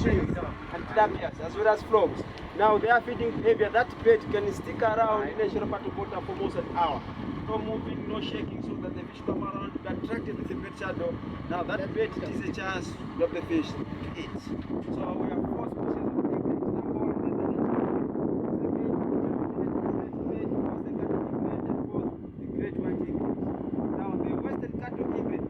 shrimps and tilapias as well as frogs. Now they are feeding behavior. That bird can stick around in a shallow part of water for almost an hour. No moving, no shaking, so that the fish come around, be attracted with the bird shadow. Now that bird is a chance of the fish to eat. So we have 4 species of egrets. Number 1 is the great white egret. Now the western cattle egret,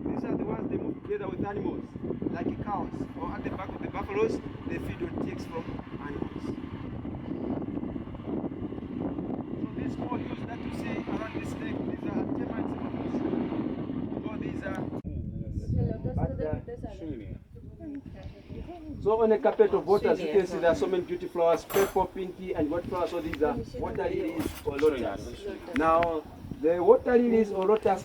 these are the ones they move together with animals, like cows, or at the back of the buffaloes, they feed on ticks from animals. So these small hills that you see around this lake, these are termite mountains. So these are so on a carpet of water, as you can see, there are so many beautiful flowers, purple, pinky, and white flowers. So these are water lilies or lotus. Now, the water lilies or lotus